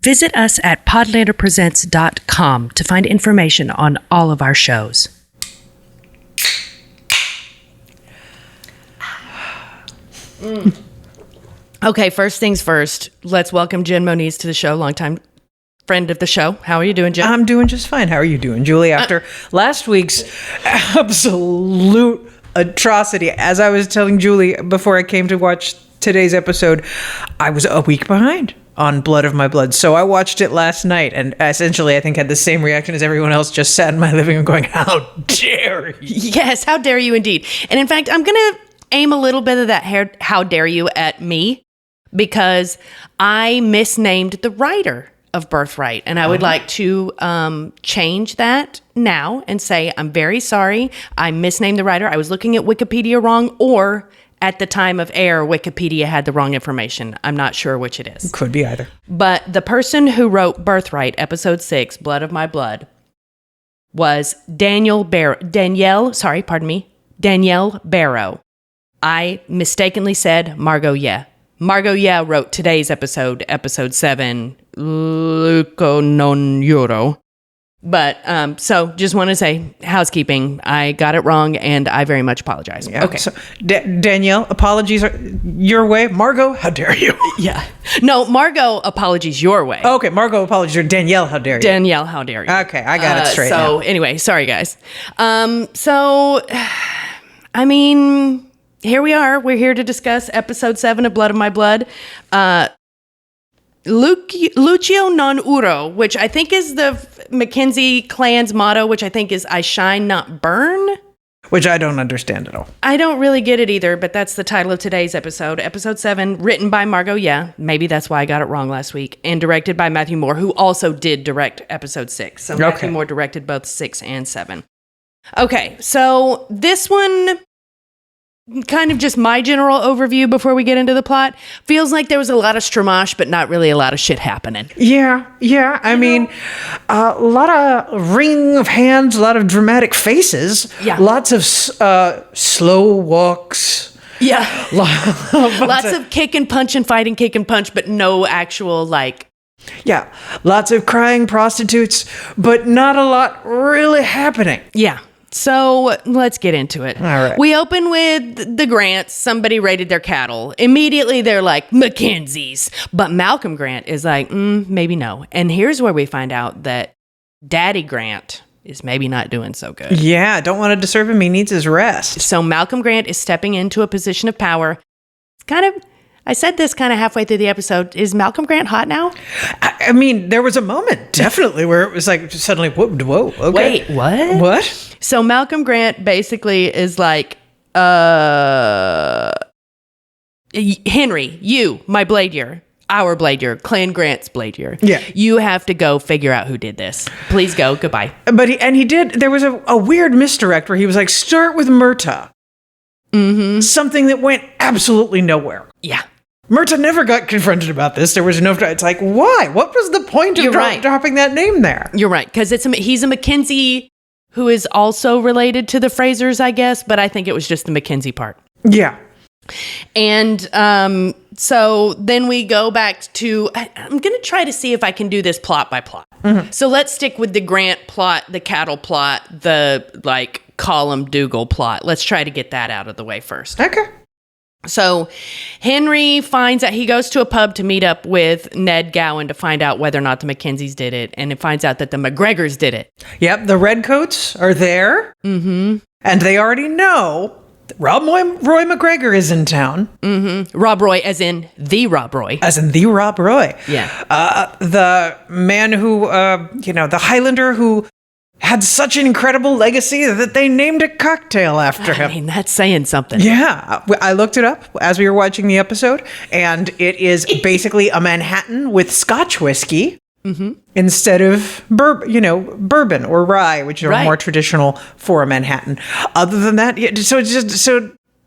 Visit us at podlanderpresents.com to find information on all of our shows. Okay, first things first. Let's welcome Jen Moniz to the show, longtime friend of the show. How are you doing, Jen? I'm doing just fine. How are you doing, Julie? After last week's absolute atrocity, as I was telling Julie before I came to watch today's episode, I was a week behind on Blood of My Blood. So I watched it last night and essentially I think had the same reaction as everyone else, just sat in my living room going, how dare you? Yes, how dare you indeed. And in fact, I'm going to aim a little bit of that how dare you at me because I misnamed the writer of Birthright. And I would like to change that now and say, I'm very sorry. I misnamed the writer. I was looking at Wikipedia wrong, or at the time of air, Wikipedia had the wrong information. I'm not sure which it is. Could be either. But the person who wrote Birthright, episode 6, Blood of My Blood, was Danielle Barrow. I mistakenly said Margot Ye. Margot Ye wrote today's episode 7, Luceo Non Uro. But, so just want to say, housekeeping, I got it wrong, and I very much apologize. Yeah. Okay. So, Danielle, apologies are your way. Margot, how dare you? Yeah. No, Margot, apologies your way. Okay, Margot, apologies. Or Danielle, how dare you? Danielle, how dare you? Okay, I got it straight now. So, anyway, sorry, guys. I mean, here we are. We're here to discuss episode 7 of Blood of My Blood. Luceo Non Uro, which I think is the Mackenzie clan's motto, which I think is I shine, not burn. Which I don't understand at all. I don't really get it either, but that's the title of today's episode. Episode 7, written by Margot Ye. Maybe that's why I got it wrong last week. And directed by Matthew Moore, who also did direct episode 6. So Matthew Moore directed both 6 and 7. Okay, so this one, kind of just my general overview before we get into the plot, feels like there was a lot of stramash, but not really a lot of shit happening. Yeah. I mean, a lot of wringing of hands, a lot of dramatic faces, lots of slow walks. Yeah. Lots of kick and punch and fighting, kick and punch, but no actual, Yeah, lots of crying prostitutes, but not a lot really happening. Yeah. So let's get into it. All right. We open with the Grants. Somebody raided their cattle. Immediately, they're like, Mackenzie's. But Malcolm Grant is like, maybe no. And here's where we find out that Daddy Grant is maybe not doing so good. Yeah, don't want to disturb him. He needs his rest. So Malcolm Grant is stepping into a position of power. It's kind of... I said this kind of halfway through the episode. Is Malcolm Grant hot now? I mean, there was a moment, definitely, where it was like suddenly, whoa, okay. Wait, what? What? So Malcolm Grant basically is like, Henry, you, my Bladier, our Bladier, Clan Grant's Bladier. Yeah. You have to go figure out who did this. Please go. Goodbye. But he did, there was a weird misdirect where he was like, start with Murtaugh. Mm-hmm. Something that went absolutely nowhere. Yeah. Murtaugh never got confronted about this. There was no... It's like, why? What was the point of dropping that name there? You're right, because he's a Mackenzie who is also related to the Frasers, I guess, but I think it was just the Mackenzie part. Yeah. And so then we go back to... I'm going to try to see if I can do this plot by plot. Mm-hmm. So let's stick with the Grant plot, the cattle plot, the, Colum Dougal plot. Let's try to get that out of the way first. Okay. So Henry finds out, he goes to a pub to meet up with Ned Gowan to find out whether or not the Mackenzies did it. And it finds out that the McGregors did it. Yep, the Redcoats are there. Mm-hmm. And they already know that Roy McGregor is in town. Mm-hmm. Rob Roy, as in the Rob Roy. As in the Rob Roy. Yeah. The man who, the Highlander who had such an incredible legacy that they named a cocktail after him. I mean, that's saying something. Yeah. I looked it up as we were watching the episode, and it is basically a Manhattan with Scotch whiskey instead of bourbon or rye, which are more traditional for a Manhattan. Other than that, so it's just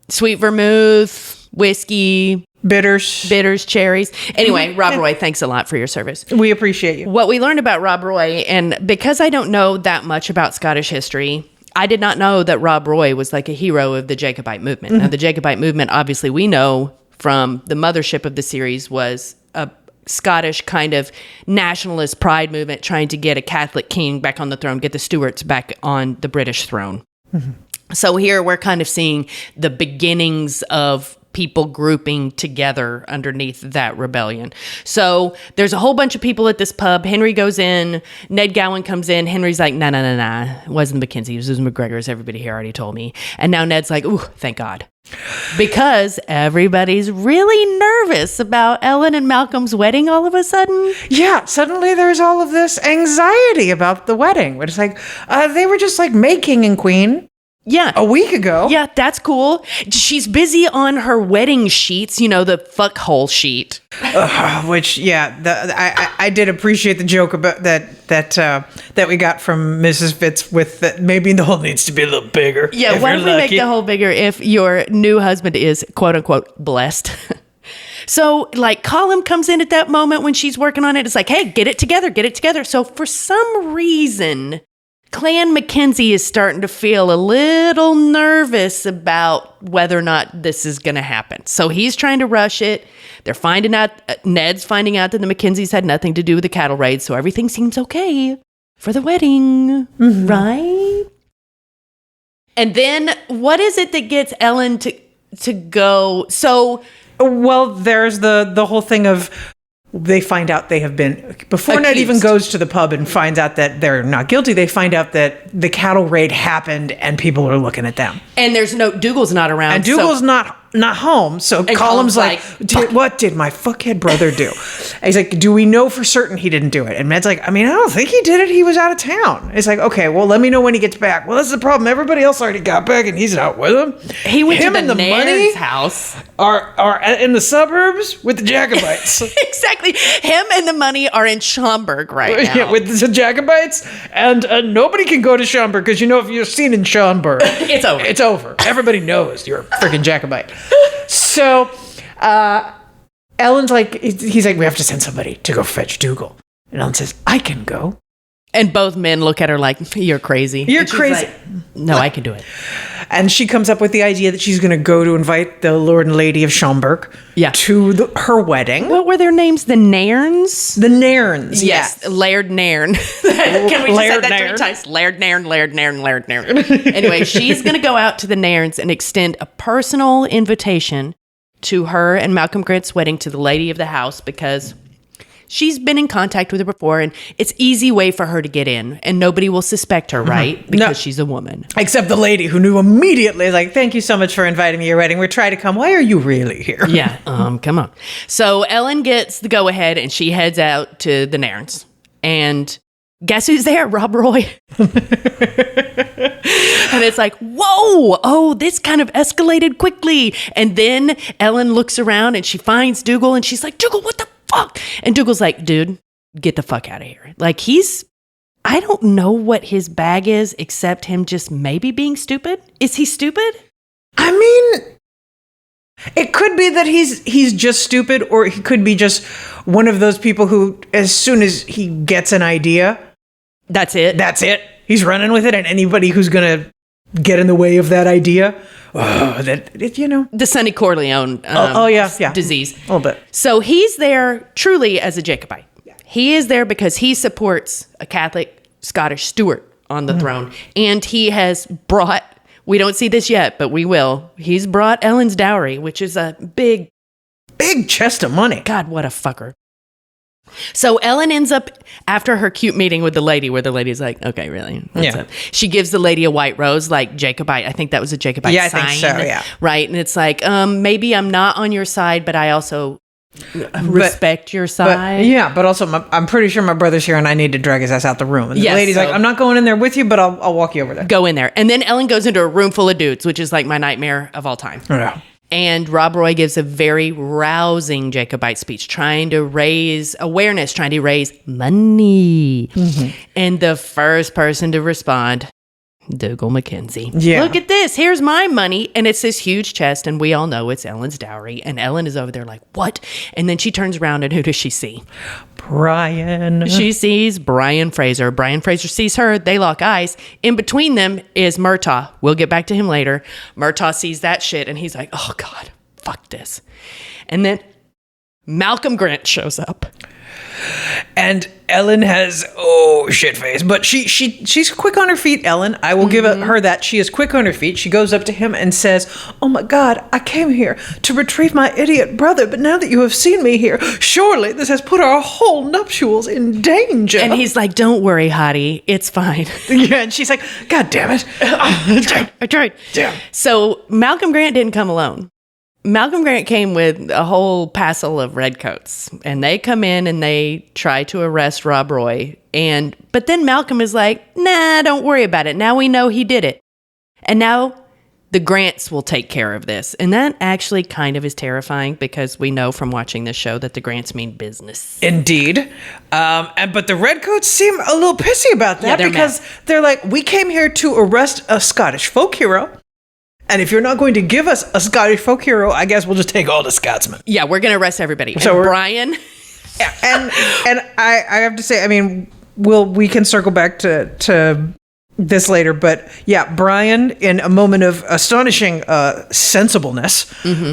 sweet vermouth, whiskey, bitters, cherries. Anyway, Rob Roy, thanks a lot for your service. We appreciate you. What we learned about Rob Roy, and because I don't know that much about Scottish history, I did not know that Rob Roy was like a hero of the Jacobite movement. Now, the Jacobite movement, obviously, we know from the mothership of the series was a Scottish kind of nationalist pride movement trying to get a Catholic king back on the throne, get the Stuarts back on the British throne. Mm-hmm. So here we're kind of seeing the beginnings of people grouping together underneath that rebellion. So there's a whole bunch of people at this pub. Henry goes in. Ned Gowan comes in. Henry's like, nah. It wasn't the Mackenzie. It was the McGregors. Everybody here already told me. And now Ned's like, ooh, thank God. Because everybody's really nervous about Ellen and Malcolm's wedding all of a sudden. Yeah, suddenly there's all of this anxiety about the wedding. It's like, they were just like May King and Queen. Yeah. A week ago. Yeah, that's cool. She's busy on her wedding sheets, you know, the fuckhole sheet. Which, yeah, I did appreciate the joke about that we got from Mrs. Fitz with that maybe the hole needs to be a little bigger. Yeah, why don't we make the hole bigger if your new husband is, quote unquote, blessed? So, like, Colum comes in at that moment when she's working on it. It's like, hey, get it together. So, for some reason, Clan Mackenzie is starting to feel a little nervous about whether or not this is going to happen. So he's trying to rush it. They're finding out, Ned's finding out that the Mackenzies had nothing to do with the cattle raid. So everything seems okay for the wedding, right? And then what is it that gets Ellen to go? So, well, there's the whole thing of they find out they have been, before Ned even goes to the pub and finds out that they're not guilty, they find out that the cattle raid happened and people are looking at them. And Dougal's not around. And Dougal's not home. So Colum's like, what did my fuckhead brother do? And he's like, do we know for certain he didn't do it? And Ned's like, I mean, I don't think he did it. He was out of town. It's like, okay, well, let me know when he gets back. Well, that's the problem. Everybody else already got back and he's out with him. He went to the Nairn's house. Are in the suburbs with the Jacobites. Exactly. Him and the money are in Schaumburg right now. Yeah, with the Jacobites. And nobody can go to Schaumburg because, you know, if you're seen in Schaumburg, it's over. It's over. Everybody knows you're a freaking Jacobite. So, Ellen's like, he's like, we have to send somebody to go fetch Dougal. And Ellen says, I can go. And both men look at her like, you're crazy. You're crazy. Like, no, I can do it. And she comes up with the idea that she's going to go to invite the Lord and Lady of Schaumburg to her wedding. What were their names? The Nairns? The Nairns, yes. Laird Nairn. Can we just say that 3 times? Laird Nairn, Laird Nairn, Laird Nairn. Anyway, she's going to go out to the Nairns and extend a personal invitation to her and Malcolm Grant's wedding to the lady of the house because she's been in contact with her before, and it's easy way for her to get in, and nobody will suspect her, right? Because she's a woman. Except the lady who knew immediately, like, thank you so much for inviting me to your wedding. We're trying to come. Why are you really here? Yeah, come on. So Ellen gets the go-ahead, and she heads out to the Nairns. And guess who's there? Rob Roy. And it's like, whoa, oh, this kind of escalated quickly. And then Ellen looks around, and she finds Dougal, and she's like, Dougal, what the fuck? And Dougal's like, dude, get the fuck out of here. Like, I don't know what his bag is except him just maybe being stupid. Is he stupid? I mean, it could be that he's just stupid, or he could be just one of those people who, as soon as he gets an idea, that's it. He's running with it, and anybody who's going to get in the way of that idea, the Sonny Corleone disease. A little bit. So he's there truly as a Jacobite. Yeah. He is there because he supports a Catholic Scottish Stuart on the throne. And he has brought, we don't see this yet, but we will. He's brought Ellen's dowry, which is a big chest of money. God, what a fucker. So Ellen ends up, after her cute meeting with the lady, where the lady's like, okay, really? What's up? She gives the lady a white rose, like Jacobite. I think that was a Jacobite sign. I think so, yeah. Right? And it's like, maybe I'm not on your side, but I also respect your side. But also, I'm pretty sure my brother's here and I need to drag his ass out the room. And the lady's like, I'm not going in there with you, but I'll walk you over there. Go in there. And then Ellen goes into a room full of dudes, which is like my nightmare of all time. Yeah. And Rob Roy gives a very rousing Jacobite speech, trying to raise awareness, trying to raise money. Mm-hmm. And the first person to respond, Dougal Mackenzie. Yeah. Look at this. Here's my money. And it's this huge chest. And we all know it's Ellen's dowry. And Ellen is over there like, what? And then she turns around and who does she see? Brian. She sees Brian Fraser. Brian Fraser sees her. They lock eyes. In between them is Murtaugh. We'll get back to him later. Murtaugh sees that shit and he's like, oh God, fuck this. And then Malcolm Grant shows up. And Ellen has shit face, but she's quick on her feet. Ellen, I will give her that. She is quick on her feet. She goes up to him and says, "Oh my God, I came here to retrieve my idiot brother, but now that you have seen me here, surely this has put our whole nuptials in danger." And he's like, "Don't worry, hottie, it's fine." Yeah, and she's like, "God damn it, I tried. Damn. So Malcolm Grant didn't come alone. Malcolm Grant came with a whole passel of redcoats, and they come in and they try to arrest Rob Roy. But then Malcolm is like, "Nah, don't worry about it. Now we know he did it. And now the Grants will take care of this." And that actually kind of is terrifying because we know from watching this show that the Grants mean business. Indeed. But the redcoats seem a little pissy about that because they're like, "We came here to arrest a Scottish folk hero. And if you're not going to give us a Scottish folk hero, I guess we'll just take all the Scotsmen." Yeah, we're going to arrest everybody. So and Brian. Yeah, and I have to say, I mean, we can circle back to this later, but yeah, Brian, in a moment of astonishing sensibleness,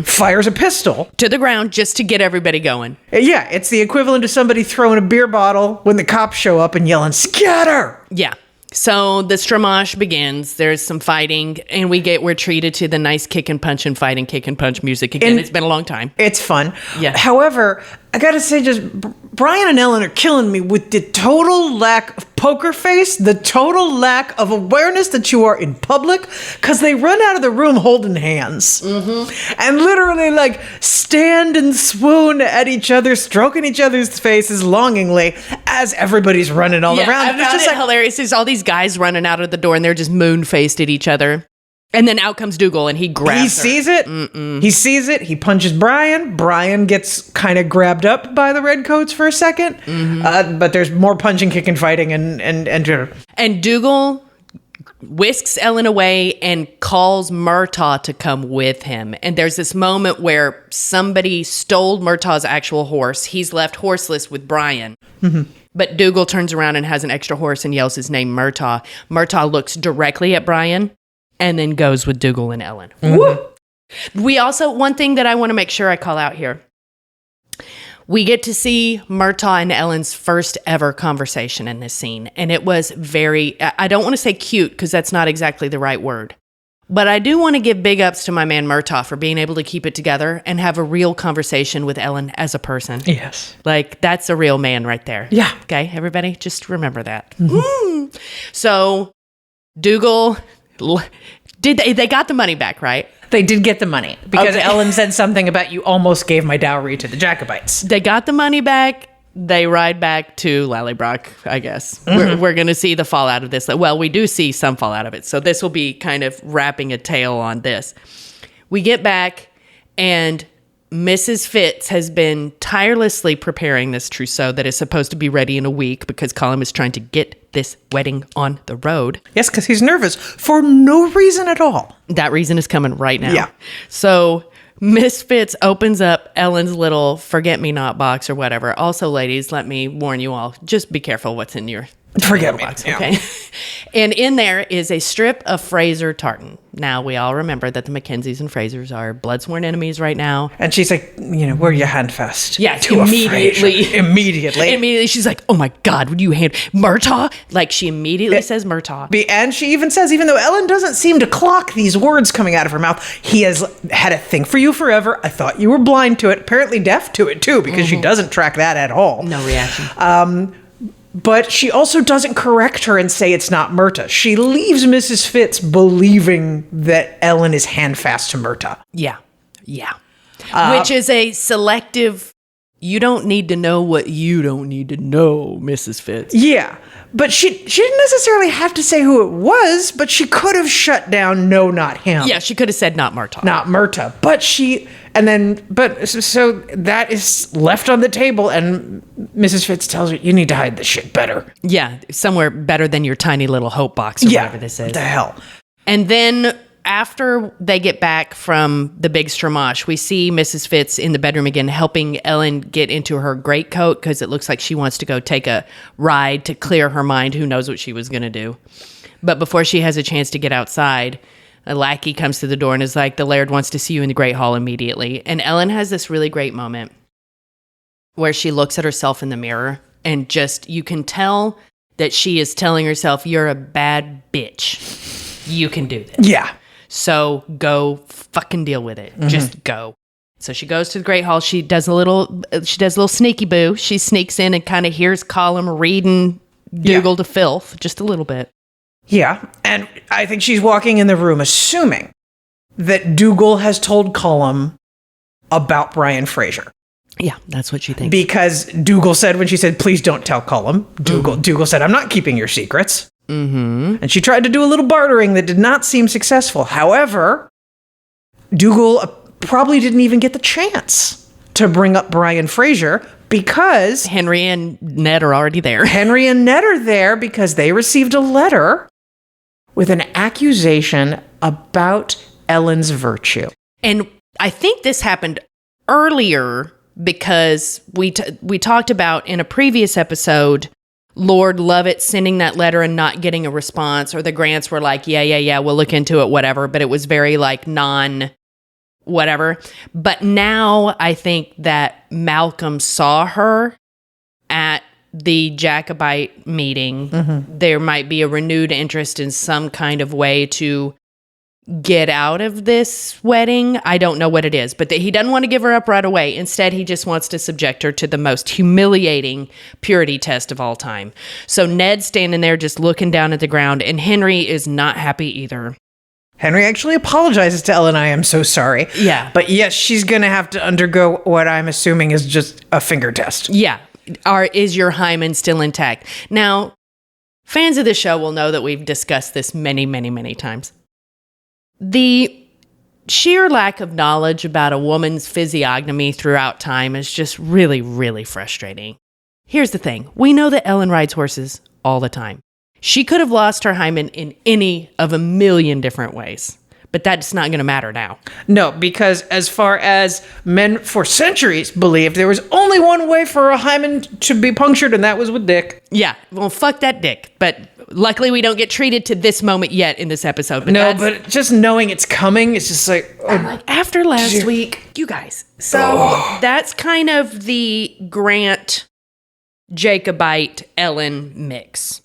fires a pistol to the ground just to get everybody going. Yeah, it's the equivalent of somebody throwing a beer bottle when the cops show up and yelling, "Scatter!" Yeah. So the stramash begins. There's some fighting, and we're treated to the nice kick and punch and fight and kick and punch music again. It's been a long time. It's fun. Yeah. However, I gotta say, just Brian and Ellen are killing me with the total lack of poker face, the total lack of awareness that you are in public, because they run out of the room holding hands and literally like stand and swoon at each other, stroking each other's faces longingly as everybody's running all around. I found it hilarious. There's all these guys running out of the door and they're just moon-faced at each other. And then out comes Dougal and he grabs He sees it. He sees it. He punches Brian. Brian gets kind of grabbed up by the redcoats for a second. But there's more punching, kicking, fighting, and Dougal whisks Ellen away and calls Murtaugh to come with him. And there's this moment where somebody stole Murtaugh's actual horse. He's left horseless with Brian. But Dougal turns around and has an extra horse and yells his name, Murtaugh. Murtaugh looks directly at Brian and then goes with Dougal and Ellen. We also, one thing that I want to make sure I call out here. We get to see Murtaugh and Ellen's first ever conversation in this scene. And it was very, I don't want to say cute because that's not exactly the right word. But I do want to give big ups to my man Murtaugh for being able to keep it together and have a real conversation with Ellen as a person. Yes. Like, that's a real man right there. Yeah. Okay, everybody, just remember that. So, Dougal, they got the money back, right? They did get the money because Ellen said something about "you almost gave my dowry to the Jacobites." They got the money back. They ride back to Lallybroch, I guess. We're going to see the fallout of this. Well, we do see some fallout of it. So this will be kind of wrapping a tail on this. We get back and Mrs. Fitz has been tirelessly preparing this trousseau that is supposed to be ready in a week because Colin is trying to get this wedding on the road. Yes, because he's nervous for no reason at all. That reason is coming right now. Yeah. So Miss Fitz opens up Ellen's little forget-me-not box or whatever. Also, ladies, let me warn you all, just be careful what's in your forget-me box, okay? And in there is a strip of Fraser tartan. Now, we all remember that the Mackenzies and Frasers are blood-sworn enemies right now. And she's like, wear your hand fast. Yes, to immediately. Immediately, she's like, "Oh my God, would you hand Murtaugh?" Like, she immediately says Murtaugh. And she even says, even though Ellen doesn't seem to clock these words coming out of her mouth, he has had a thing for you forever. I thought you were blind to it. Apparently deaf to it, too, because she doesn't track that at all. No reaction. But she also doesn't correct her and say it's not Murtaugh. She leaves Mrs. Fitz believing that Ellen is handfast to Murtaugh. Yeah. Which is a selective, you don't need to know what you don't need to know, Mrs. Fitz. Yeah. But she didn't necessarily have to say who it was, but she could have shut down, "No, not him." Yeah, she could have said not Murtaugh. Not Murtaugh. So that is left on the table, and Mrs. Fitz tells her, "You need to hide this shit better." Yeah, somewhere better than your tiny little hope box or whatever this is. What the hell? And then after they get back from the big stramash, we see Mrs. Fitz in the bedroom again helping Ellen get into her greatcoat because it looks like she wants to go take a ride to clear her mind. Who knows what she was going to do. But before she has a chance to get outside, a lackey comes to the door and is like, "The Laird wants to see you in the Great Hall immediately." And Ellen has this really great moment where she looks at herself in the mirror and just, you can tell that she is telling herself, you're a bad bitch. You can do this. Yeah. So go fucking deal with it. Just go. So she goes to the Great Hall. She does a little sneaky boo. She sneaks in and kind of hears Colum reading Dougal to filth just a little bit. Yeah. And I think she's walking in the room assuming that Dougal has told Colum about Brian Fraser. Yeah, that's what she thinks. Because Dougal said, when she said, please don't tell Colum, Dougal said, I'm not keeping your secrets. And she tried to do a little bartering that did not seem successful. However, Dougal probably didn't even get the chance to bring up Brian Fraser because Henry and Ned are already there. Henry and Ned are there because they received a letter with an accusation about Ellen's virtue. And I think this happened earlier because we talked about in a previous episode, Lord Lovett sending that letter and not getting a response, or the Grants were like, yeah, we'll look into it, whatever. But it was very like whatever. But now I think that Malcolm saw her at the Jacobite meeting. There might be a renewed interest in some kind of way to get out of this wedding. I don't know what it is, but he doesn't want to give her up right away. Instead, he just wants to subject her to the most humiliating purity test of all time. So Ned's standing there just looking down at the ground, and Henry is not happy either. Henry actually apologizes to Ellen. I am so sorry. Yeah. But yes, she's going to have to undergo what I'm assuming is just a finger test. Yeah. Is your hymen still intact? Now, fans of the show will know that we've discussed this many, many, many times. The sheer lack of knowledge about a woman's physiognomy throughout time is just really, really frustrating. Here's the thing. We know that Ellen rides horses all the time. She could have lost her hymen in any of a million different ways. But that's not going to matter now. No, because as far as men for centuries believed, there was only one way for a hymen to be punctured, and that was with dick. Yeah, well, fuck that dick. But luckily we don't get treated to this moment yet in this episode. But just knowing it's coming, it's just like... after last week, you guys. So that's kind of the Grant, Jacobite, Ellen mix.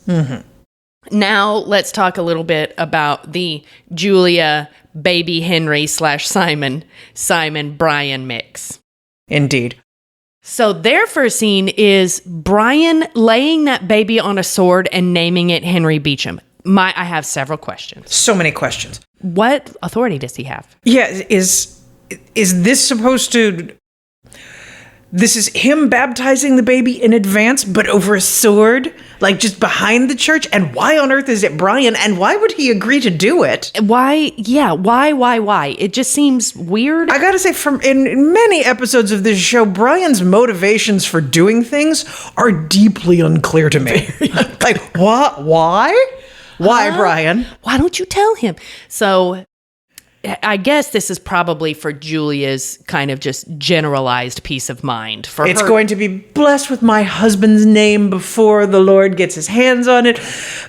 Now let's talk a little bit about the Julia, baby Henry / Simon Brian mix. Indeed. So their first scene is Brian laying that baby on a sword and naming it Henry Beecham. I have several questions. So many questions. What authority does he have? Yeah, is this supposed to... This is him baptizing the baby in advance, but over a sword, like just behind the church? And why on earth is it Brian? And why would he agree to do it? Why? Yeah, why? It just seems weird. I gotta say, in many episodes of this show, Brian's motivations for doing things are deeply unclear to me. Like, what? Why? Why, Brian? Why don't you tell him? So... I guess this is probably for Julia's kind of just generalized peace of mind. It's going to be blessed with my husband's name before the Lord gets his hands on it.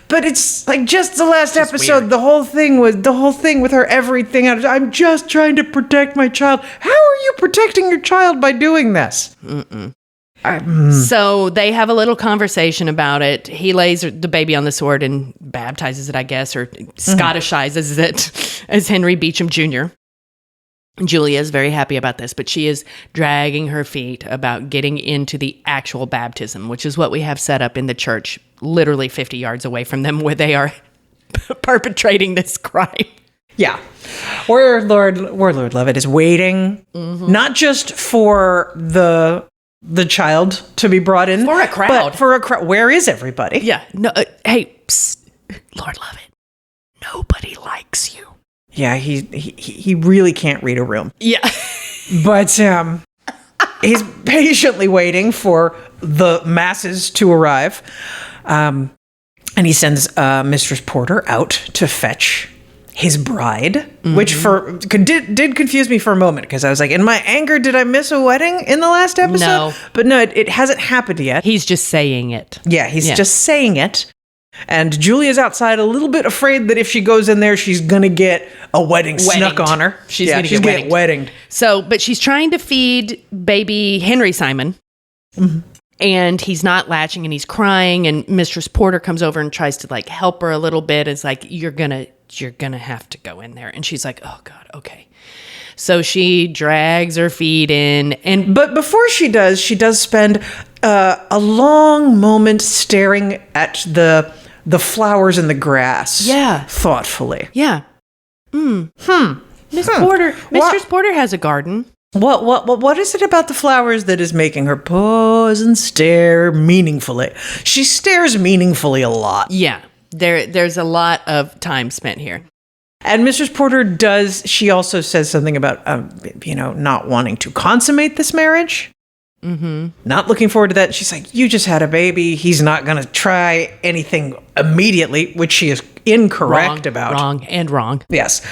But it's like just the last episode, weird. the whole thing with her, everything. I'm just trying to protect my child. How are you protecting your child by doing this? So they have a little conversation about it. He lays the baby on the sword and baptizes it, I guess, or Scottishizes it as Henry Beecham Jr. Julia is very happy about this, but she is dragging her feet about getting into the actual baptism, which is what we have set up in the church, literally 50 yards away from them, where they are perpetrating this crime. Yeah. Where Lord Lovett is waiting, not just for the child to be brought in. For a crowd. But for a crowd. Where is everybody? Yeah. No. Hey, psst, Lord Lovett. Nobody likes you. Yeah, he really can't read a room. Yeah. But he's patiently waiting for the masses to arrive. And he sends Mistress Porter out to fetch his bride, which did confuse me for a moment, because I was like, in my anger, did I miss a wedding in the last episode? No. But no, it hasn't happened yet. He's just saying it. Yeah, he's just saying it. And Julia's outside a little bit afraid that if she goes in there, she's going to get a wedding snuck on her. She's going to get weddinged. So, but she's trying to feed baby Henry Simon. And he's not latching and he's crying, and Mistress Porter comes over and tries to like help her a little bit. It's like, you're gonna have to go in there. And she's like, oh God, okay. So she drags her feet in, but before she does spend a long moment staring at the flowers in the grass. Yeah. Thoughtfully. Yeah. Mistress Porter has a garden. What is it about the flowers that is making her pause and stare meaningfully? She stares meaningfully a lot. Yeah. There's a lot of time spent here. And Mistress Porter she also says something about, not wanting to consummate this marriage. Mm-hmm. Not looking forward to that. She's like, you just had a baby. He's not going to try anything immediately, which she is incorrect about. Wrong. Yes.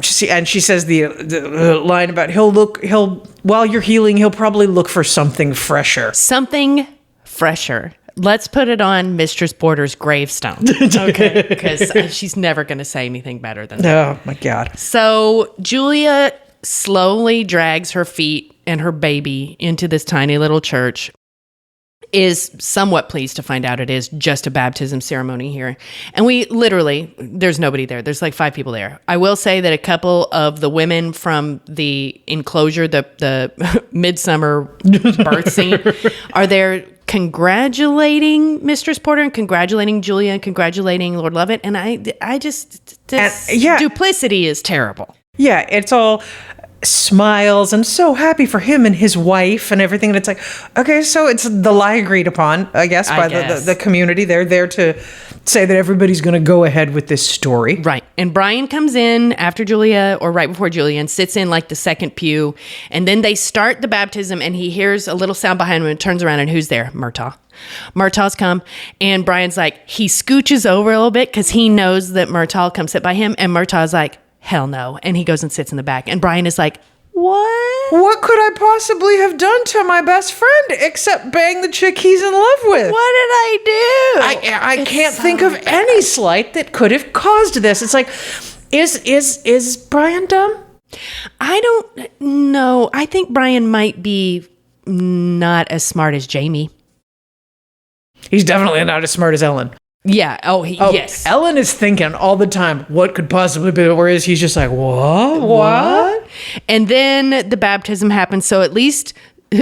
She says the line about while you're healing, he'll probably look for something fresher. Something fresher. Let's put it on Mistress Porter's gravestone. Okay. Because she's never going to say anything better than that. Oh, my God. So Julia slowly drags her feet and her baby into this tiny little church, is somewhat pleased to find out it is just a baptism ceremony here. And there's nobody there. There's like 5 people there. I will say that a couple of the women from the enclosure, the midsummer birth scene, are there congratulating Mistress Porter and congratulating Julia and congratulating Lord Lovett. And duplicity is terrible. Yeah, it's all smiles and so happy for him and his wife and everything. And it's like, okay, so it's the lie agreed upon, I guess, by the community. They're there to say that everybody's going to go ahead with this story. Right. And Brian comes in after Julia, or right before Julia, and sits in like the second pew. And then they start the baptism, and he hears a little sound behind him and turns around, and who's there? Murtaugh. Murtaugh's come, and Brian's like, he scooches over a little bit because he knows that Murtaugh will come sit by him, and Murtaugh's like, hell no. And he goes and sits in the back. And Brian is like, what? What could I possibly have done to my best friend except bang the chick he's in love with? What did I do? I can't think of any slight that could have caused this. It's like, is Brian dumb? I don't know. I think Brian might be not as smart as Jamie. He's definitely not as smart as Ellen. Yeah. Yes. Ellen is thinking all the time, what could possibly be, whereas he's just like, what? And then the baptism happens. So at least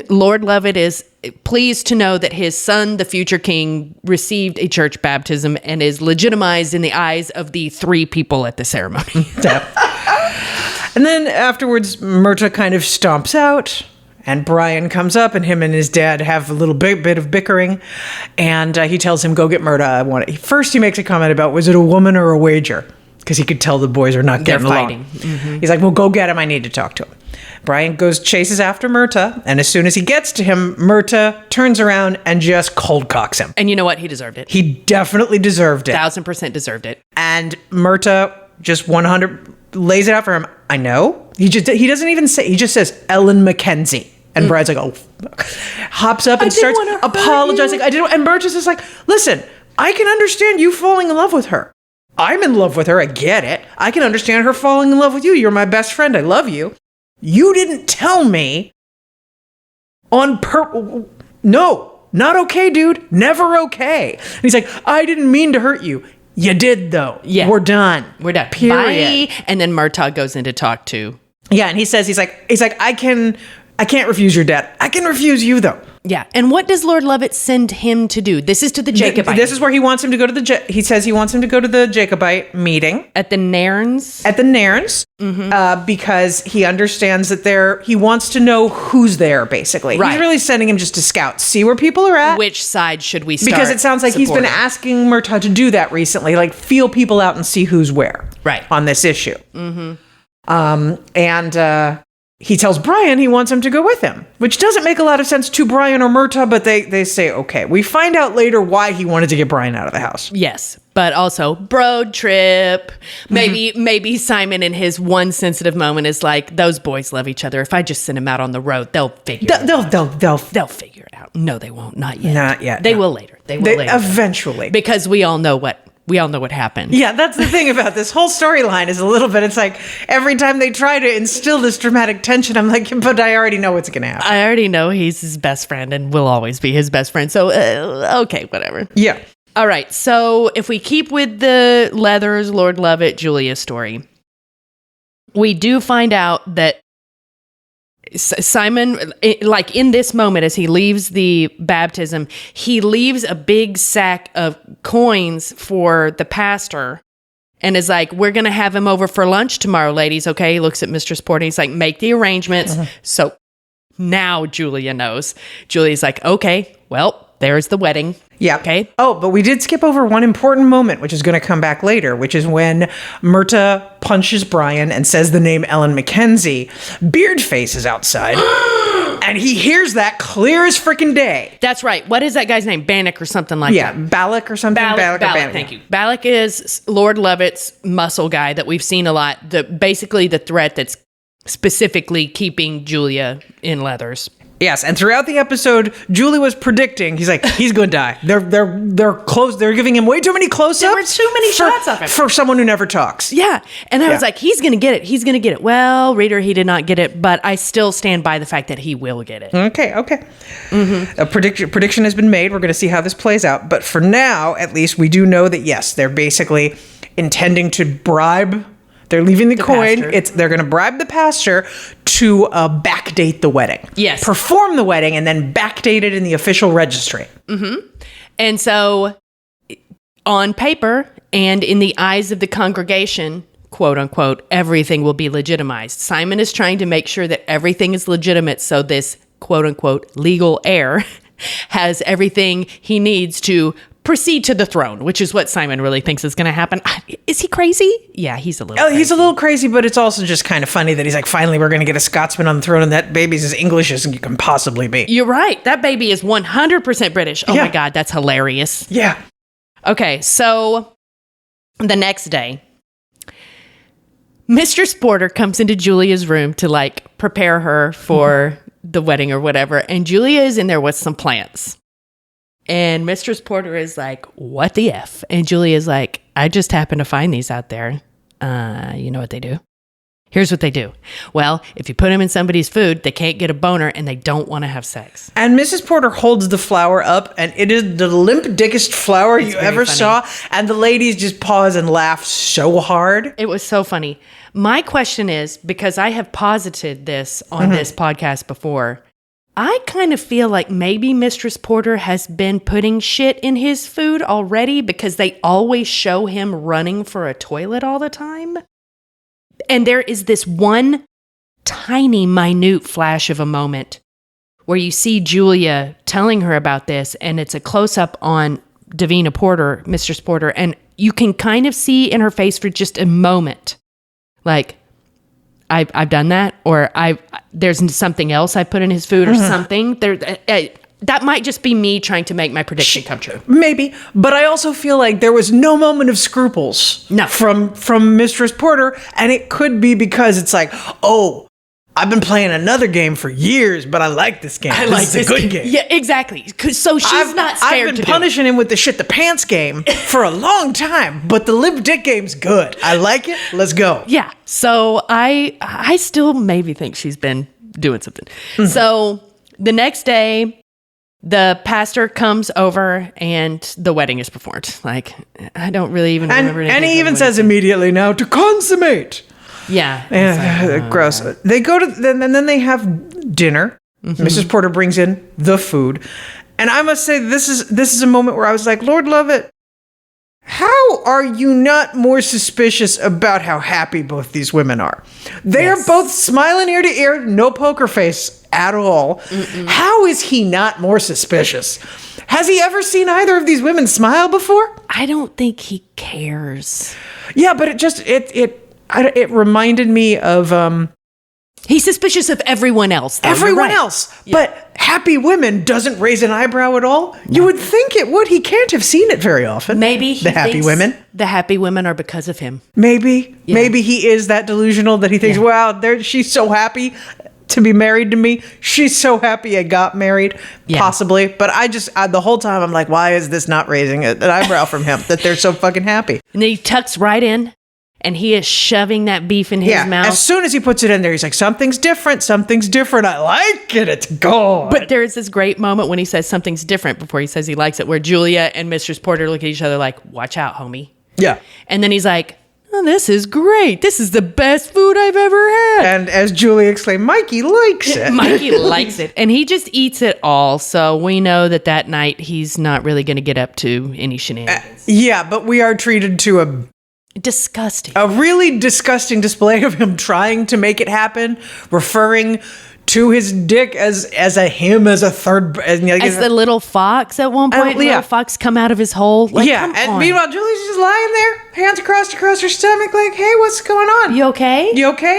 Lord Lovett is pleased to know that his son, the future king, received a church baptism and is legitimized in the eyes of the 3 people at the ceremony. And then afterwards, Murtaugh kind of stomps out. And Brian comes up, and him and his dad have a little bit of bickering. And he tells him, go get Murtaugh. First, he makes a comment about, was it a woman or a wager? Because he could tell the boys are not getting along. Mm-hmm. He's like, well, go get him. I need to talk to him. Brian chases after Murtaugh. And as soon as he gets to him, Murtaugh turns around and just cold cocks him. And you know what? He deserved it. He definitely deserved it. 1000% deserved it. And Murtaugh just 100 lays it out for him. I know. He doesn't even say, he just says, Ellen Mackenzie. And Brian's like, oh, hops up and starts apologizing. And Murtaugh's just like, listen, I can understand you falling in love with her. I'm in love with her. I get it. I can understand her falling in love with you. You're my best friend. I love you. You didn't tell me on purpose. No, not okay, dude. Never okay. And he's like, I didn't mean to hurt you. You did, though. Yeah. We're done. Bye. Period. And then Murtaugh goes in to talk to. Yeah, and he says, he's like, I can't refuse your dad. I can refuse you, though. Yeah. And what does Lord Lovett send him to do? This is to the Jacobite. This is where he wants him to go to he says he wants him to go to the Jacobite meeting. At the Nairns? At the Nairns. Mm-hmm. Because he understands that he wants to know who's there, basically. Right. He's really sending him just to scout, see where people are at. Which side should we start Because it sounds like he's been asking Murtaugh to do that recently, like feel people out and see who's where. Right. On this issue. Mm-hmm. He tells Brian he wants him to go with him, which doesn't make a lot of sense to Brian or Murtaugh, but they say, okay. We find out later why he wanted to get Brian out of the house. Yes, but also road trip. Maybe Simon in his one sensitive moment is like, those boys love each other. If I just send them out on the road, they'll figure it out. They'll figure it out. No, they won't. Not yet. Not yet. They will later. They will later. Eventually. Because we all know what We all know what happened. Yeah, that's the thing about this whole storyline is a little bit, it's like every time they try to instill this dramatic tension, I'm like, but I already know what's going to happen. I already know he's his best friend and will always be his best friend. So, okay, whatever. Yeah. All right. So if we keep with the Leathers, Lord Lovett, Julia story, we do find out that Simon, like in this moment, as he leaves the baptism, he leaves a big sack of coins for the pastor and is like, we're going to have him over for lunch tomorrow, ladies. Okay. He looks at Mistress Porter. He's like, make the arrangements. So now Julia knows. Julia's like, okay, well, there's the wedding. Yeah. Okay. Oh, but we did skip over one important moment, which is going to come back later, which is when Murtaugh punches Brian and says the name Ellen Mackenzie. Beardface is outside. And he hears that clear as freaking day. That's right. What is that guy's name? Bannock or something like Yeah, that. Balak or something. Balak, Bannock. thank you. Balak is Lord Lovett's muscle guy that we've seen a lot. Basically the threat that's specifically keeping Julia in leathers. Yes, and throughout the episode, Julie was predicting, he's like, he's going to die. They're close. They're giving him way too many close-ups. There were too many shots of him. For someone who never talks. Yeah. And I was like, he's going to get it. He's going to get it. Well, reader, he did not get it, but I still stand by the fact that he will get it. Okay. A prediction has been made. We're going to see how this plays out. But for now, at least, we do know that, yes, they're basically intending to bribe. They're leaving the coin. Pastor. They're going to bribe the pastor to backdate the wedding. Yes. Perform the wedding and then backdate it in the official registry. Mm-hmm. And so on paper and in the eyes of the congregation, quote unquote, everything will be legitimized. Simon is trying to make sure that everything is legitimate so this quote unquote legal heir has everything he needs to proceed to the throne, which is what Simon really thinks is going to happen. Is he crazy? Yeah, he's a little crazy. He's a little crazy, but it's also just kind of funny that he's like, finally, we're going to get a Scotsman on the throne, and that baby's as English as you can possibly be. You're right. That baby is 100% British. Oh my God, that's hilarious. Yeah. Okay, so the next day, Mistress Porter comes into Julia's room to like prepare her for the wedding or whatever, and Julia is in there with some plants. And Mistress Porter is like, what the F? And Julia's like, I just happened to find these out there. You know what they do? Here's what they do. Well, if you put them in somebody's food, they can't get a boner and they don't want to have sex. And Mrs. Porter holds the flower up, and it is the limp dickest flower you ever saw. And the ladies just pause and laugh so hard. It was so funny. My question is, because I have posited this on this podcast before, I kind of feel like maybe Mistress Porter has been putting shit in his food already because they always show him running for a toilet all the time. And there is this one tiny, minute flash of a moment where you see Julia telling her about this, and it's a close-up on Davina Porter, Mistress Porter, and you can kind of see in her face for just a moment, like, I've done that, or there's something else I put in his food or something. That might just be me trying to make my prediction come true. Maybe, but I also feel like there was no moment of scruples from Mistress Porter, and it could be because it's like, oh, I've been playing another game for years, but I like this game. This is a good game. Yeah, exactly. So she's not scared I've been punishing him with the shit the pants game for a long time, but the lip dick game's good. I like it. Let's go. Yeah. So I still maybe think she's been doing something. Mm-hmm. So the next day, the pastor comes over and the wedding is performed. Like, I don't really even remember anything. And he even says immediately now to consummate. Yeah. Gross. They go to, and then they have dinner. Mm-hmm. Mrs. Porter brings in the food. And I must say, this is a moment where I was like, Lord Lovett, how are you not more suspicious about how happy both these women are? They are both smiling ear to ear, no poker face at all. Mm-mm. How is he not more suspicious? Has he ever seen either of these women smile before? I don't think he cares. Yeah, but it reminded me of... He's suspicious of everyone else. Though. Everyone else. Yeah. But happy women doesn't raise an eyebrow at all. No. You would think it would. He can't have seen it very often. Maybe he the happy women. The happy women are because of him. Maybe. Yeah. Maybe he is that delusional that he thinks, wow, she's so happy. to be married to me. She's so happy I got married, possibly. But the whole time I'm like, why is this not raising an eyebrow from him that they're so fucking happy? And then he tucks right in and he is shoving that beef in his mouth. As soon as he puts it in there, he's like, something's different. I like it. It's gold. But there's this great moment when he says something's different before he says he likes it, where Julia and Mistress Porter look at each other like, watch out, homie. Yeah. And then he's like, oh, this is great. This is the best food I've ever had. And as Julia exclaimed, Mikey likes it. Mikey likes it. And he just eats it all. So we know that night he's not really going to get up to any shenanigans. But we are treated to a really disgusting display of him trying to make it happen, referring to his dick as a third, as the little fox at one point. Little fox come out of his hole. Like, and meanwhile Julie's just lying there, hands across her stomach, like, hey, what's going on? You okay?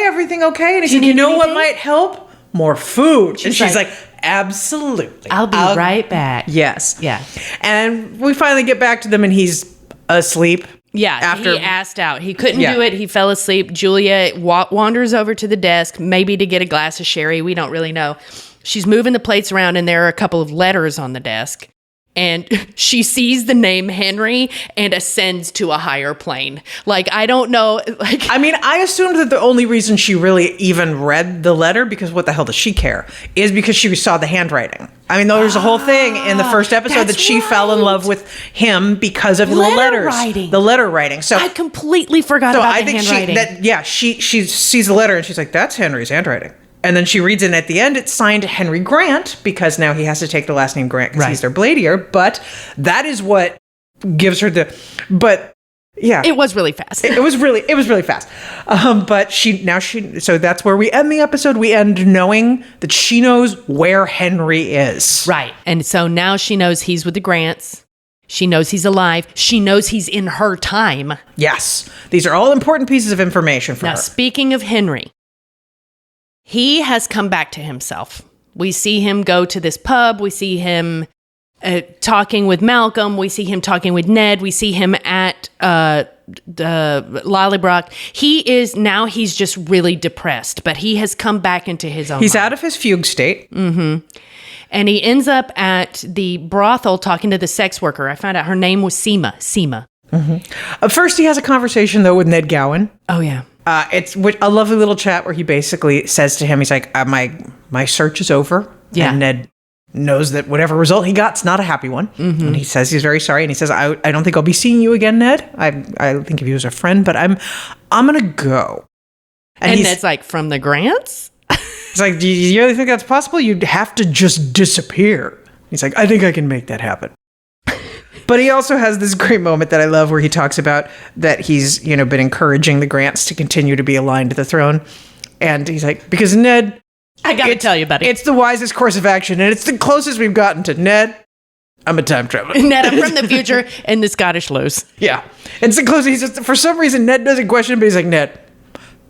Everything okay? And he said, you know what might help? More food. And she's like, absolutely. I'll be right back. Yes. Yeah. And we finally get back to them, and he's asleep. Yeah, he asked out. He couldn't do it. He fell asleep. Julia wanders over to the desk, maybe to get a glass of sherry. We don't really know. She's moving the plates around, and there are a couple of letters on the desk. And she sees the name Henry and ascends to a higher plane. Like, I don't know. I assumed that the only reason she really even read the letter, because what the hell does she care, is because she saw the handwriting. There was a whole thing in the first episode that she fell in love with him because of the letters. The letter writing. So I completely forgot about the handwriting. She sees the letter and she's like, that's Henry's handwriting. And then she reads it, and at the end, it's signed Henry Grant, because now he has to take the last name Grant because he's their bladier. But that is what gives her it was really fast. It was really fast. But so that's where we end the episode. We end knowing that she knows where Henry is. Right. And so now she knows he's with the Grants. She knows he's alive. She knows he's in her time. Yes. These are all important pieces of information for her. Now, speaking of Henry, he has come back to himself. We see him go to this pub. We see him talking with Malcolm. We see him talking with Ned. We see him at the Lollybrock. He's just really depressed, but he has come back into his own. He's out of his fugue state. Mm-hmm. And he ends up at the brothel talking to the sex worker. I found out her name was Seema. Mm-hmm. First, he has a conversation, though, with Ned Gowan. Oh, yeah. It's a lovely little chat where he basically says to him, he's like, my search is over. Yeah. And Ned knows that whatever result he got's not a happy one. Mm-hmm. And he says he's very sorry. And he says, I don't think I'll be seeing you again, Ned. I think of you as a friend, but I'm going to go. And Ned's like, from the Grants? He's like, do you really think that's possible? You'd have to just disappear. He's like, I think I can make that happen. But he also has this great moment that I love where he talks about that he's, been encouraging the Grants to continue to be aligned to the throne. And he's like, because Ned, I got to tell you, buddy, it's the wisest course of action. And it's the closest we've gotten to Ned. I'm a time traveler. Ned, I'm from the future and the Scottish Lows. Yeah. It's the closest. For some reason, Ned doesn't question him, but he's like, Ned,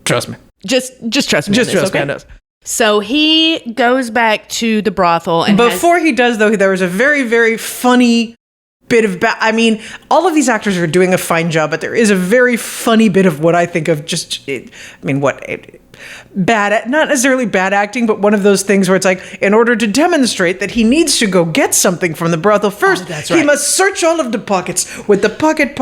trust me. Just trust me. Just trust me on this. So he goes back to the brothel. And before he does, though, there was a very, very funny bit of all of these actors are doing a fine job, but there is a very funny bit of what I think of bad, not necessarily bad acting, but one of those things where it's like, in order to demonstrate that he needs to go get something from the brothel first, he must search all of the pockets with the pocket.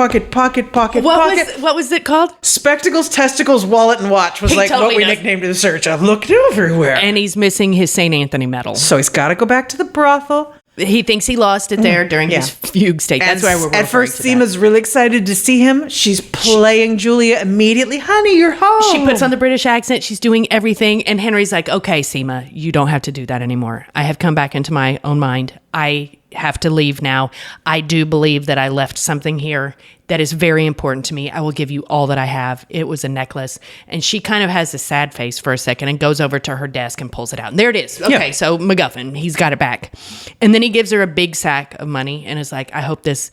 What was it called? Spectacles, testicles, wallet, and watch was what we nicknamed the search. I've looked everywhere. And he's missing his St. Anthony medal. So he's got to go back to the brothel. He thinks he lost it there during his fugue state. That's why we're at first, Seema's really excited to see him. She's playing Julia immediately. Honey, you're home. She puts on the British accent. She's doing everything. And Henry's like, okay, Seema, you don't have to do that anymore. I have come back into my own mind. I have to leave now. I do believe that I left something here that is very important to me. I will give you all that I have. It was a necklace. And she kind of has a sad face for a second and goes over to her desk and pulls it out. And there it is. Okay, so MacGuffin, he's got it back. And then he gives her a big sack of money and is like, I hope this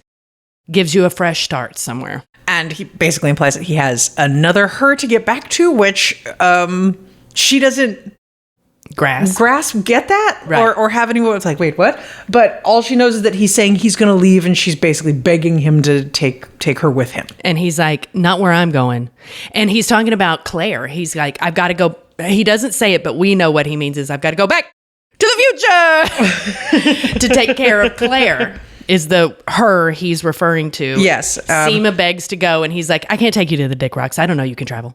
gives you a fresh start somewhere. And he basically implies that he has another her to get back to, which she doesn't grasp, get that? Right. Or have anyone. It's like, wait, what? But all she knows is that he's saying he's going to leave, and she's basically begging him to take her with him. And he's like, not where I'm going. And he's talking about Claire. He's like, I've got to go he doesn't say it, but we know what he means is I've got to go back to the future to take care of Claire. Is the her he's referring to. Yes. Seema begs to go, and he's like, I can't take you to the Dick Rocks. I don't know you can travel.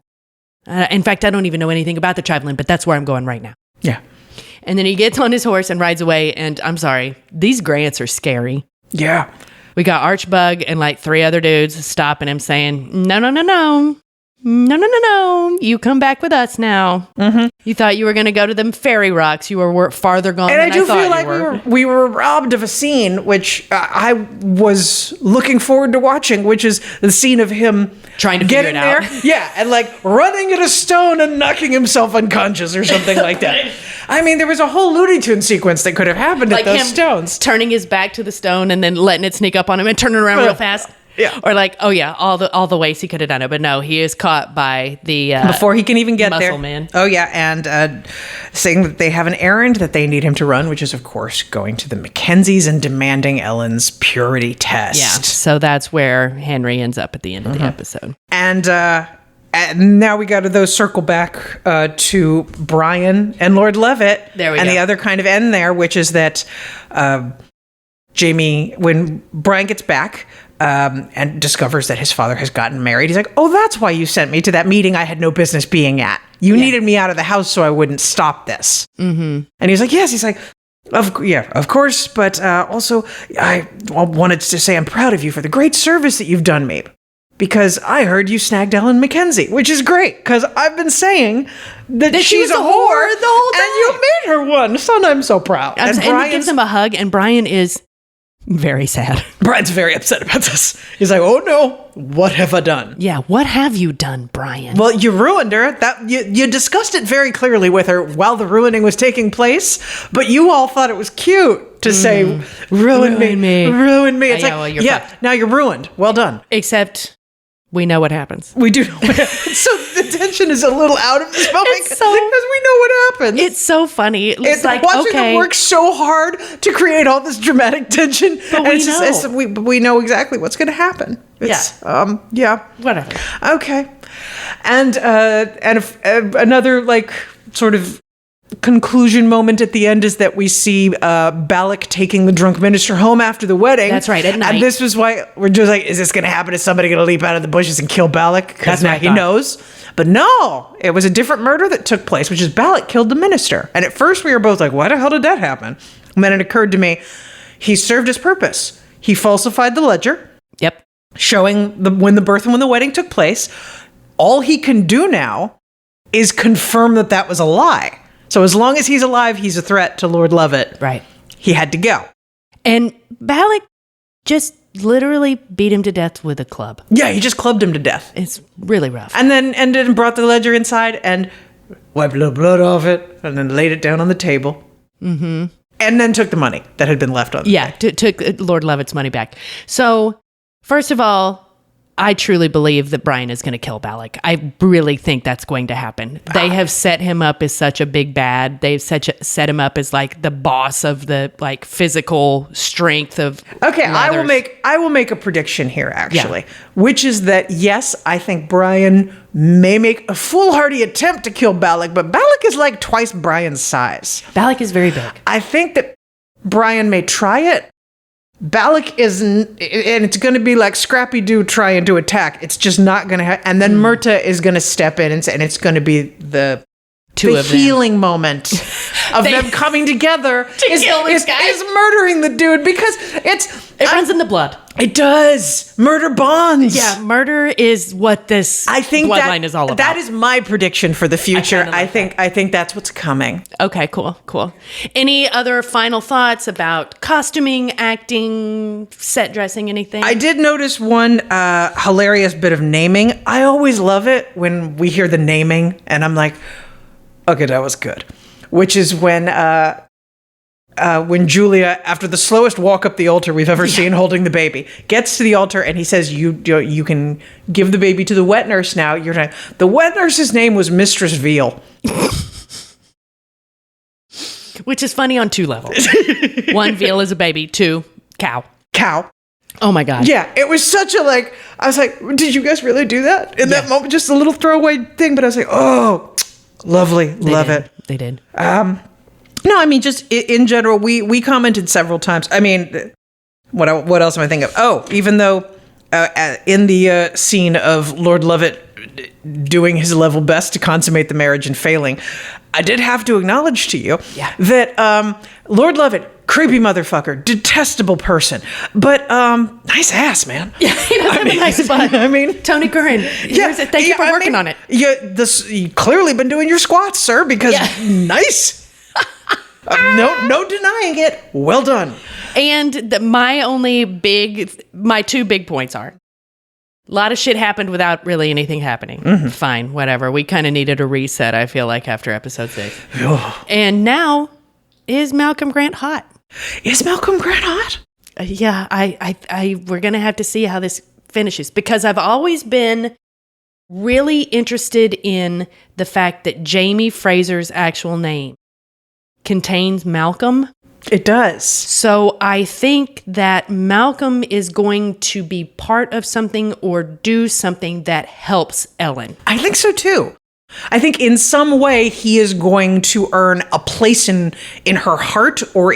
In fact, I don't even know anything about the traveling, but that's where I'm going right now. Yeah. And then he gets on his horse and rides away, and I'm sorry, these Grants are scary. Yeah. We got Archbug and like 3 other dudes stopping him saying, no. You come back with us now. Mm-hmm. You thought you were going to go to them fairy rocks. You were farther gone and than I do thought feel like we were robbed of a scene, which I was looking forward to watching, which is the scene of him trying to getting figure it there. out. Yeah, and like running at a stone and knocking himself unconscious or something like that. I mean, there was a whole Looney Tunes sequence that could have happened like at those him stones. Turning his back to the stone and then letting it sneak up on him and turning around real fast. Yeah. Or like, oh yeah, all the ways he could have done it, but no, he is caught by the before he can even get muscle there. Man. Oh yeah, and saying that they have an errand that they need him to run, which is of course going to the Mackenzies and demanding Ellen's purity test. Yeah. So that's where Henry ends up at the end of the episode. And now we got to those circle back to Brian and Lord Levitt. There we and go. the other kind of end there, which is that Jamie, when Brian gets back and discovers that his father has gotten married, he's like, oh, that's why you sent me to that meeting I had no business being at. You needed me out of the house so I wouldn't stop this. Mm-hmm. And he's like, yes. He's like, of course. But also, I wanted to say I'm proud of you for the great service that you've done me. Because I heard you snagged Ellen Mackenzie, which is great, because I've been saying that she's a whore the whole time. and you made her one. So I'm so proud. And he gives him a hug, and Brian is very sad. Brian's very upset about this. He's like, oh no, what have I done? Yeah, what have you done, Brian? Well, you ruined her. That you discussed it very clearly with her while the ruining was taking place, but you all thought it was cute to say, ruin me. It's Yeah, well, like, you're fucked. now you're ruined. Well done. Except we know what happens. We do know what happens. So the tension is a little out of this moment because we know what happens. It's so funny. It's like, watching okay. them work so hard to create all this dramatic tension. But we know. We know exactly what's going to happen. It's, Whatever. Okay. And another like sort of conclusion moment at the end is that we see Balak taking the drunk minister home after the wedding. That's right, at night. And this was why we're just like, is this going to happen? Is somebody going to leap out of the bushes and kill Balak? Because now he knows. But no, it was a different murder that took place, which is Balak killed the minister. And at first we were both like, why the hell did that happen? And then it occurred to me, he served his purpose. He falsified the ledger. Yep. Showing when the birth and when the wedding took place. All he can do now is confirm that was a lie. So as long as he's alive, he's a threat to Lord Levitt. Right. He had to go. And Balak just literally beat him to death with a club. Yeah, he just clubbed him to death. It's really rough. And then brought the ledger inside and wiped the blood off it and then laid it down on the table. Mm-hmm. And then took the money that had been left on the table. Took Lord Levitt's money back. So, first of all, I truly believe that Brian is going to kill Balak. I really think that's going to happen. They have set him up as such a big bad. They've set him up as like the boss of the like physical strength of. Okay, leathers. I will make a prediction here actually, which is that yes, I think Brian may make a foolhardy attempt to kill Balak, but Balak is like twice Brian's size. Balak is very big. I think that Brian may try it. Balak isn't, and it's going to be like Scrappy-Doo trying to attack. It's just not going to and then Murtaugh is going to step in and it's going to be the healing moment of them coming together to kill this guy. Is murdering the dude because it runs in the blood. It does. Murder bonds. Yeah, murder is what this bloodline is all about. That is my prediction for the future. I think that's what's coming. Okay, cool. Any other final thoughts about costuming, acting, set dressing, anything? I did notice one hilarious bit of naming. I always love it when we hear the naming and I'm like, okay, that was good. Which is when Julia, after the slowest walk up the altar we've ever seen holding the baby, gets to the altar and he says, you can give the baby to the wet nurse now. The wet nurse's name was Mistress Veal. Which is funny on 2 levels. 1, Veal is a baby. 2, cow. Oh my God. Yeah, it was such a I was like, did you guys really do that? In that moment, just a little throwaway thing, but I was like, oh, Lovely. Love it. They did. No, I mean, just in general, we commented several times. I mean, what else am I thinking of? Oh, even though in the scene of Lord Lovett doing his level best to consummate the marriage and failing, I did have to acknowledge to you that Lord Lovett, creepy motherfucker, detestable person, but nice ass, man. Yeah, he does have a nice butt. I mean, Tony Curran, thank you for working on it. You clearly been doing your squats, sir, because nice. No denying it. Well done. And my two big points are, a lot of shit happened without really anything happening. Mm-hmm. Fine, whatever. We kind of needed a reset, I feel like, after episode 6. And now, is Malcolm Grant hot? Is Malcolm Grant hot? Yeah, we're going to have to see how this finishes, because I've always been really interested in the fact that Jamie Fraser's actual name contains Malcolm. It does. So I think that Malcolm is going to be part of something or do something that helps Ellen. I think so too. I think in some way he is going to earn a place in her heart or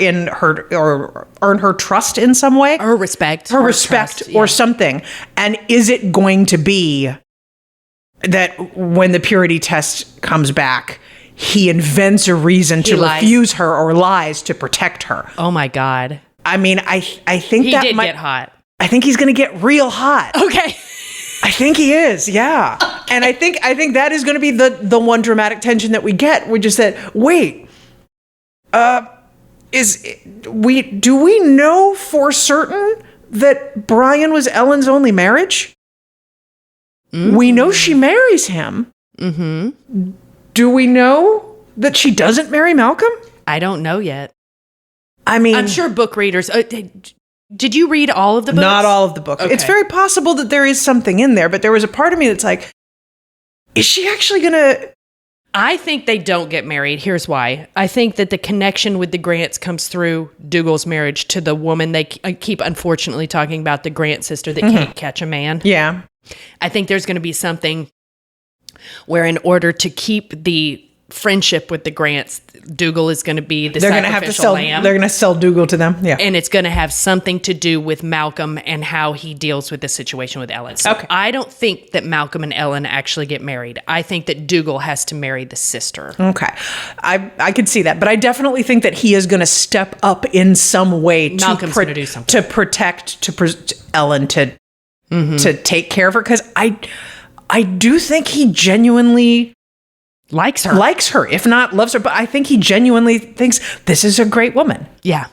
earn her trust in some way. Her respect. Her respect trust, or something. And is it going to be that when the purity test comes back, he invents a reason to refuse her or lies to protect her? Oh my God. I mean, I think he did get hot. I think he's going to get real hot. Okay. I think he is, yeah. Okay. And I think that is going to be the one dramatic tension that we get, which is that, wait, do we know for certain that Brian was Ellen's only marriage? Mm-hmm. We know she marries him. Mm-hmm. Do we know that she doesn't marry Malcolm? I don't know yet. I mean, I'm sure book readers. Did you read all of the books? Not all of the books. Okay. It's very possible that there is something in there, but there was a part of me that's like, is she actually going to... I think they don't get married. Here's why. I think that the connection with the Grants comes through Dougal's marriage to the woman they keep unfortunately talking about, the Grant sister that can't catch a man. Yeah. I think there's going to be something where, in order to keep the friendship with the Grants, Dougal is going to be the sacrificial lamb. They're going to sell Dougal to them. Yeah. And it's going to have something to do with Malcolm and how he deals with the situation with Ellen. So I don't think that Malcolm and Ellen actually get married. I think that Dougal has to marry the sister. Okay. I could see that. But I definitely think that he is going to step up in some way Malcolm's going to do something. To protect Ellen, to take care of her. Because I do think he genuinely likes her, if not loves her. But I think he genuinely thinks this is a great woman. Yeah.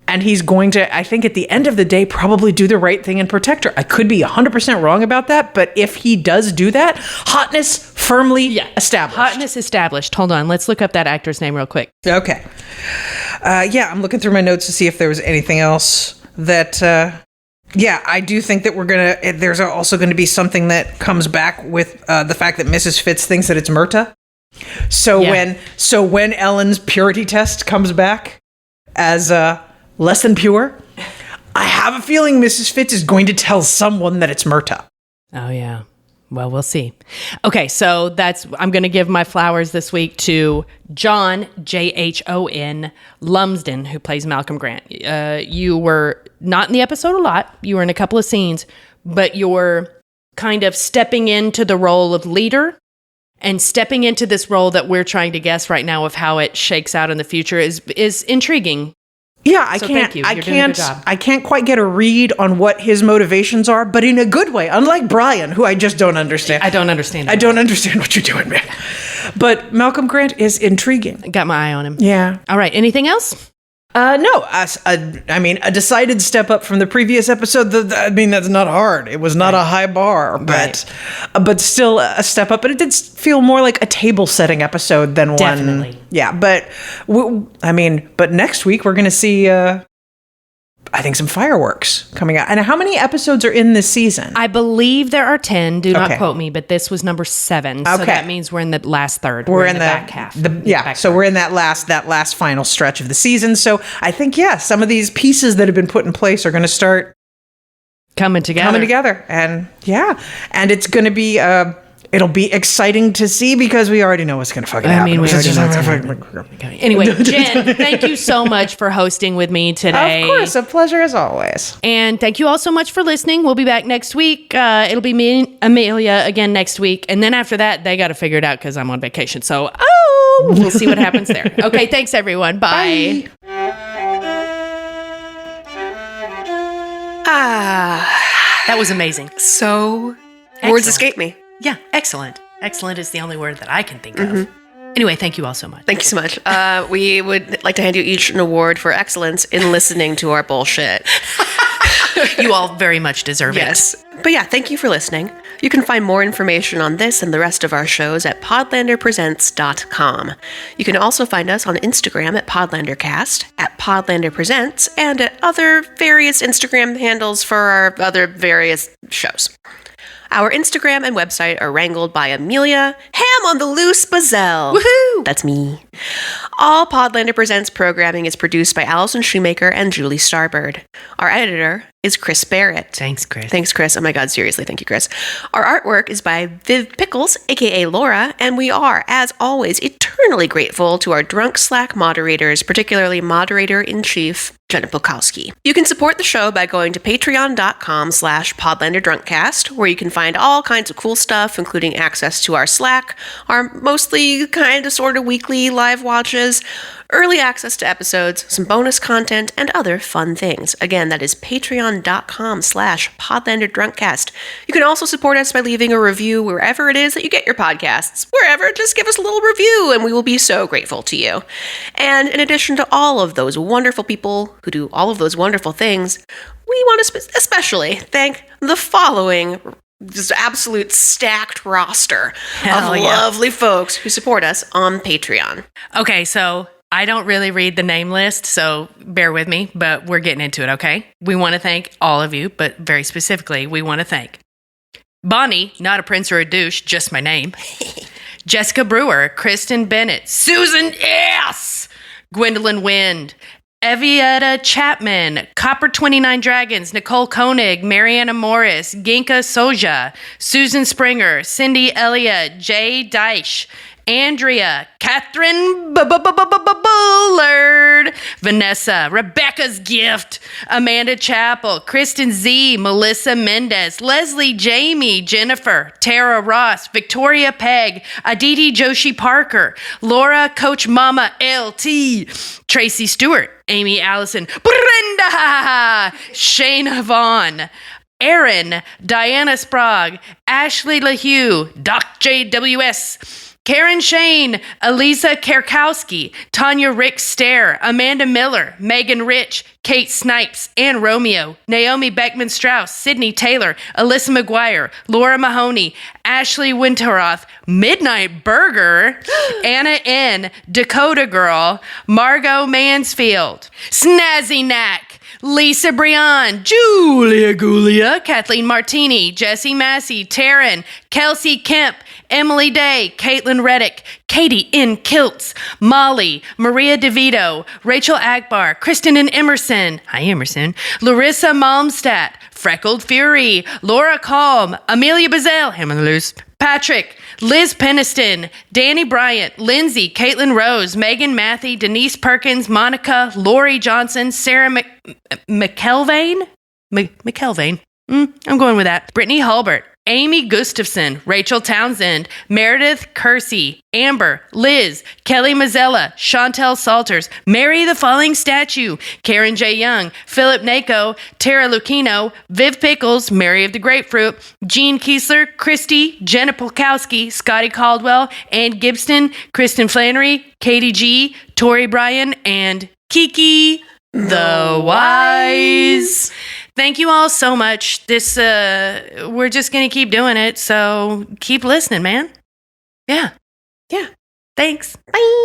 And he's going to, I think at the end of the day, probably do the right thing and protect her. I could be 100% wrong about that, but if he does do that, hotness firmly established. Hotness established. Hold on. Let's look up that actor's name real quick. Okay. I'm looking through my notes to see if there was anything else that... I do think that there's also going to be something that comes back with the fact that Mrs. Fitz thinks that it's Murtaugh. So when Ellen's purity test comes back as less than pure, I have a feeling Mrs. Fitz is going to tell someone that it's Murtaugh. Oh, yeah. Well, we'll see. Okay, so I'm going to give my flowers this week to John, Jhon Lumsden, who plays Malcolm Grant. You were not in the episode a lot. You were in a couple of scenes, but you're kind of stepping into the role of leader and stepping into this role that we're trying to guess right now of how it shakes out in the future is intriguing. Yeah, I can't quite get a read on what his motivations are, but in a good way, unlike Brian, who I just don't understand. I don't understand. I don't understand what you're doing, man. But Malcolm Grant is intriguing. Got my eye on him. Yeah. All right. Anything else? No. A decided step up from the previous episode. That's not hard. It was not a high bar, but still a step up. But it did feel more like a table setting episode than one. Definitely. Yeah, but but next week we're going to see. I think some fireworks coming out. And how many episodes are in this season? I believe there are 10. Do not quote me, but this was number 7. So that means we're in the last third. We're in the back half. We're in that last final stretch of the season. So I think, some of these pieces that have been put in place are going to start coming together. And and it's going to be It'll be exciting to see because we already know what's going to fucking happen. we already know what's going to happen. Anyway, Jen, thank you so much for hosting with me today. Of course, a pleasure as always. And thank you all so much for listening. We'll be back next week. It'll be me and Amelia again next week. And then after that, they got to figure it out because I'm on vacation. So, we'll see what happens there. Okay, thanks everyone. Bye. That was amazing. So, Excellent. words escape me. Yeah, excellent. Excellent is the only word that I can think of. Anyway, thank you all so much. Thank you so much. We would like to hand you each an award for excellence in listening to our bullshit. You all very much deserve it. Yes. But yeah, thank you for listening. You can find more information on this and the rest of our shows at podlanderpresents.com. You can also find us on Instagram at podlandercast, at podlanderpresents, and at other various Instagram handles for our other various shows. Our Instagram and website are wrangled by Amelia Ham on the Loose Bazell. Woohoo! That's me. All Podlander Presents programming is produced by Allison Shoemaker and Julie Starbird. Our editor is Chris Barrett. Thanks, Chris. Thanks, Chris. Oh my God, seriously, thank you, Chris. Our artwork is by Viv Pickles, aka Laura, and we are, as always, eternally grateful to our drunk Slack moderators, particularly Moderator-in-Chief Jen Moniz. You can support the show by going to patreon.com/PodlanderDrunkcast, where you can find all kinds of cool stuff, including access to our Slack, our mostly kind of sort of weekly live watches, early access to episodes, some bonus content, and other fun things. Again, that is patreon.com/PodlanderDrunkcast. You can also support us by leaving a review wherever it is that you get your podcasts. Wherever, just give us a little review, and we will be so grateful to you. And in addition to all of those wonderful people who do all of those wonderful things, we want to especially thank the following just absolute stacked roster of lovely folks who support us on Patreon. Okay, so I don't really read the name list, so bear with me, but we're getting into it, okay? We want to thank all of you, but very specifically, we want to thank Bonnie, not a prince or a douche, just my name. Jessica Brewer, Kristen Bennett, Susan S., Gwendolyn Wind, Evietta Chapman, Copper 29 Dragons, Nicole Koenig, Mariana Morris, Ginka Soja, Susan Springer, Cindy Elliott, Jay Deich, Andrea, Catherine Bullard, Vanessa, Rebecca's Gift, Amanda Chappell, Kristen Z, Melissa Mendez, Leslie Jamie, Jennifer, Tara Ross, Victoria Pegg, Aditi Joshi Parker, Laura Coach Mama LT, Tracy Stewart, Amy Allison, Brenda, Shayna Vaughn, Aaron, Diana Sprague, Ashley LaHue, Doc JWS, Karen Shane, Elisa Kerkowski, Tanya Rick Stair, Amanda Miller, Megan Rich, Kate Snipes, Ann Romeo, Naomi Beckman Strauss, Sydney Taylor, Alyssa McGuire, Laura Mahoney, Ashley Winteroth, Midnight Burger, Anna N., Dakota Girl, Margot Mansfield, Snazzy Knack, Lisa Brian, Julia Gulia, Kathleen Martini, Jessie Massey, Taryn, Kelsey Kemp, Emily Day, Caitlin Reddick, Katie in Kilts, Molly, Maria DeVito, Rachel Akbar, Kristen and Emerson, hi Emerson, Larissa Malmstat, Freckled Fury, Laura Calm, Amelia Bazell, Ham on the Loose, Patrick, Liz Peniston, Danny Bryant, Lindsay, Caitlin Rose, Megan Matthey, Denise Perkins, Monica, Lori Johnson, Sarah McElvain? McElvain. I'm going with that. Brittany Hulbert, Amy Gustafson, Rachel Townsend, Meredith Kersey, Amber, Liz, Kelly Mazzella, Chantel Salters, Mary the Falling Statue, Karen J. Young, Philip Nako, Tara Lucchino, Viv Pickles, Mary of the Grapefruit, Jean Kiesler, Christy, Jenna Polkowski, Scotty Caldwell, Ann Gibson, Kristen Flannery, Katie G., Tori Bryan, and Kiki the Wise. Thank you all so much. We're just going to keep doing it, so keep listening, man. Yeah. Yeah. Thanks. Bye.